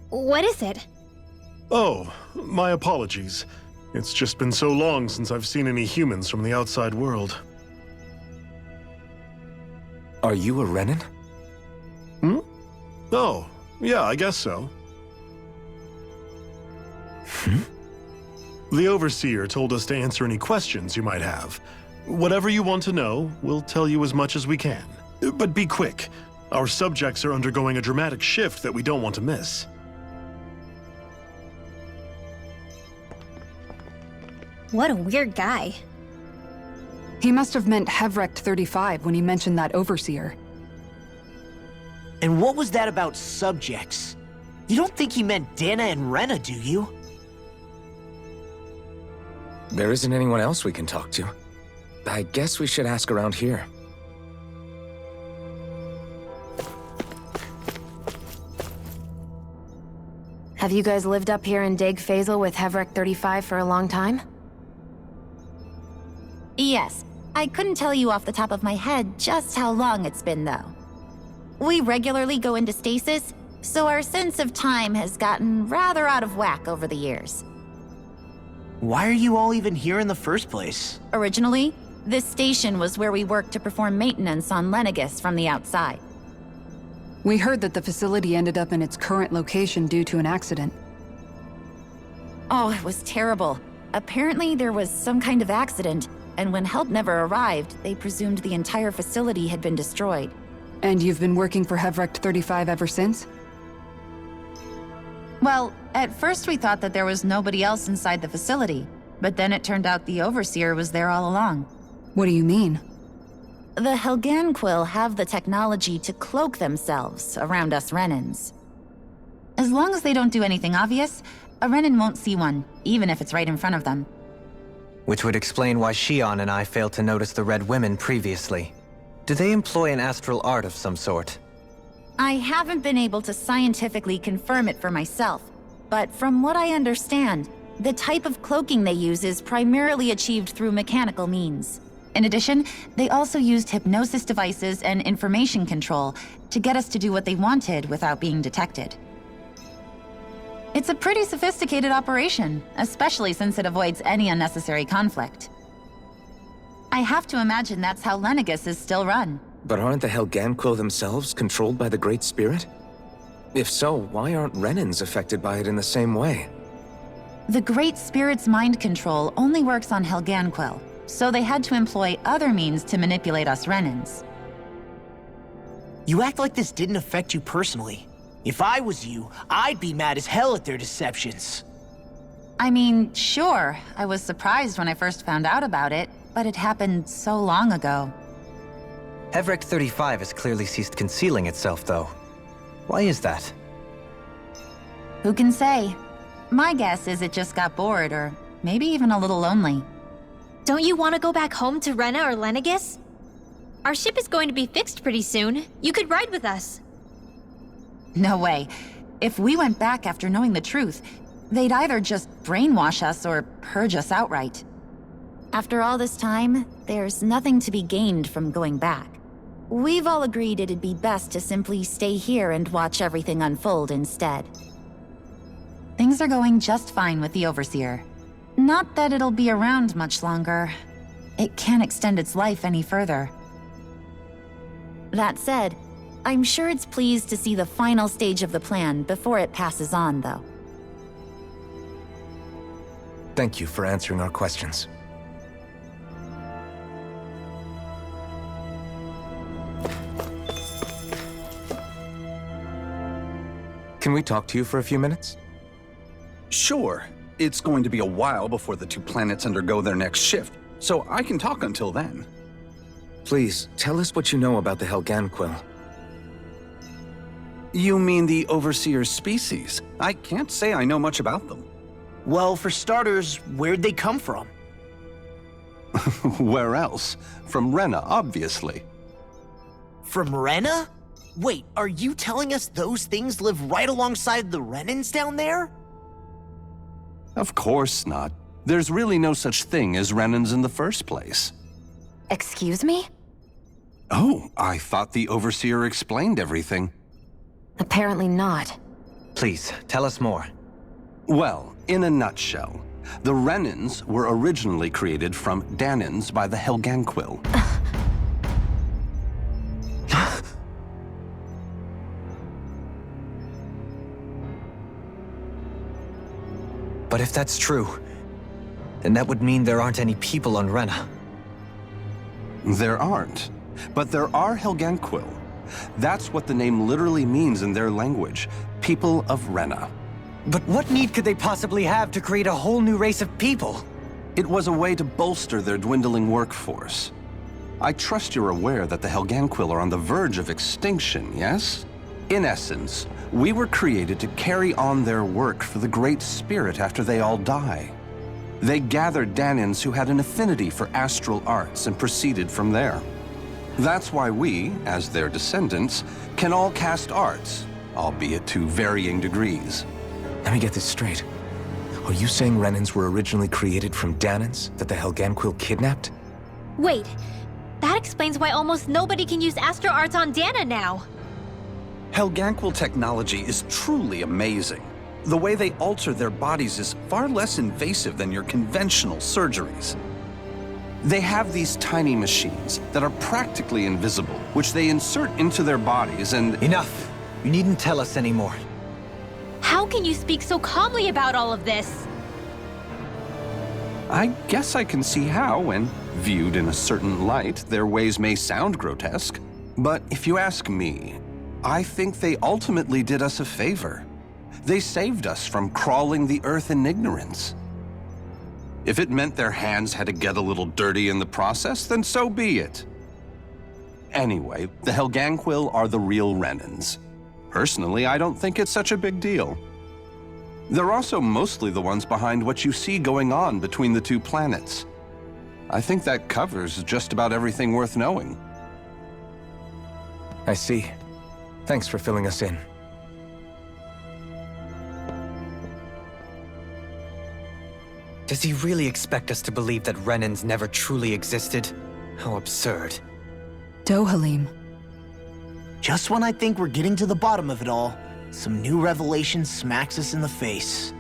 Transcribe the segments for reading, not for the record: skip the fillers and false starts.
What is it? Oh, my apologies. It's just been so long since I've seen any humans from the outside world. Are you a Renan? Oh, yeah, I guess so. The Overseer told us to answer any questions you might have. Whatever you want to know, we'll tell you as much as we can. But be quick. Our subjects are undergoing a dramatic shift that we don't want to miss. What a weird guy. He must have meant Hevrect 35 when he mentioned that Overseer. And what was that about subjects? You don't think he meant Dana and Rena, do you? There isn't anyone else we can talk to. I guess we should ask around here. Have you guys lived up here in Daeg Fazel with Hevrect 35 for a long time? Yes. I couldn't tell you off the top of my head just how long it's been, though. We regularly go into stasis, so our sense of time has gotten rather out of whack over the years. Why are you all even here in the first place? Originally, this station was where we worked to perform maintenance on Lenegis from the outside. We heard that the facility ended up in its current location due to an accident. Oh, it was terrible. Apparently there was some kind of accident, and when help never arrived, they presumed the entire facility had been destroyed. And you've been working for Hevrect 35 ever since? Well, at first we thought that there was nobody else inside the facility, but then it turned out the Overseer was there all along. What do you mean? The Helganquil have the technology to cloak themselves around us Renans. As long as they don't do anything obvious, a Renan won't see one, even if it's right in front of them. Which would explain why Shion and I failed to notice the Red Women previously. Do they employ an astral art of some sort? I haven't been able to scientifically confirm it for myself, but from what I understand, the type of cloaking they use is primarily achieved through mechanical means. In addition, they also used hypnosis devices and information control to get us to do what they wanted without being detected. It's a pretty sophisticated operation, especially since it avoids any unnecessary conflict. I have to imagine that's how Lenegis is still run. But aren't the Helganquil themselves controlled by the Great Spirit? If so, why aren't Renans affected by it in the same way? The Great Spirit's mind control only works on Helganquil, so they had to employ other means to manipulate us Renans. You act like this didn't affect you personally. If I was you, I'd be mad as hell at their deceptions. I mean, sure, I was surprised when I first found out about it, but it happened so long ago. Hevrect 35 has clearly ceased concealing itself, though. Why is that? Who can say? My guess is it just got bored, or maybe even a little lonely. Don't you want to go back home to Rena or Lenegis? Our ship is going to be fixed pretty soon. You could ride with us. No way. If we went back after knowing the truth, they'd either just brainwash us or purge us outright. After all this time, there's nothing to be gained from going back. We've all agreed it'd be best to simply stay here and watch everything unfold instead. Things are going just fine with the Overseer. Not that it'll be around much longer. It can't extend its life any further. That said, I'm sure it's pleased to see the final stage of the plan before it passes on, though. Thank you for answering our questions. Can we talk to you for a few minutes? Sure. It's going to be a while before the two planets undergo their next shift, so I can talk until then. Please, tell us what you know about the Helganquil. You mean the Overseer's species? I can't say I know much about them. Well, for starters, where'd they come from? Where else? From Rena, obviously. From Rena? Wait, are you telling us those things live right alongside the Renans down there? Of course not. There's really no such thing as Renans in the first place. Excuse me? Oh, I thought the Overseer explained everything. Apparently not. Please, tell us more. Well, in a nutshell, the Renans were originally created from Dahnans by the Helganquil. But if that's true, then that would mean there aren't any people on Rena. There aren't, but there are Helganquil. That's what the name literally means in their language, people of Rena. But what need could they possibly have to create a whole new race of people? It was a way to bolster their dwindling workforce. I trust you're aware that the Helganquil are on the verge of extinction, yes? In essence, we were created to carry on their work for the Great Spirit after they all die. They gathered Dahnans who had an affinity for astral arts and proceeded from there. That's why we, as their descendants, can all cast arts, albeit to varying degrees. Let me get this straight. Are you saying Renans were originally created from Dahnans that the Helganquil kidnapped? Wait, that explains why almost nobody can use Astro Arts on Dana now. Helganquil technology is truly amazing. The way they alter their bodies is far less invasive than your conventional surgeries. They have these tiny machines that are practically invisible, which they insert into their bodies and— Enough! You needn't tell us anymore. How can you speak so calmly about all of this? I guess I can see how, when viewed in a certain light, their ways may sound grotesque. But if you ask me, I think they ultimately did us a favor. They saved us from crawling the earth in ignorance. If it meant their hands had to get a little dirty in the process, then so be it. Anyway, the Helganquil are the real Renans. Personally, I don't think it's such a big deal. They're also mostly the ones behind what you see going on between the two planets. I think that covers just about everything worth knowing. I see. Thanks for filling us in. Does he really expect us to believe that Renans never truly existed? How absurd. Dohalim. Just when I think we're getting to the bottom of it all, some new revelation smacks us in the face.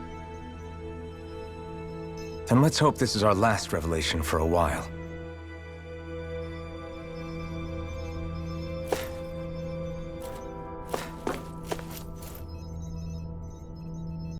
And let's hope this is our last revelation for a while.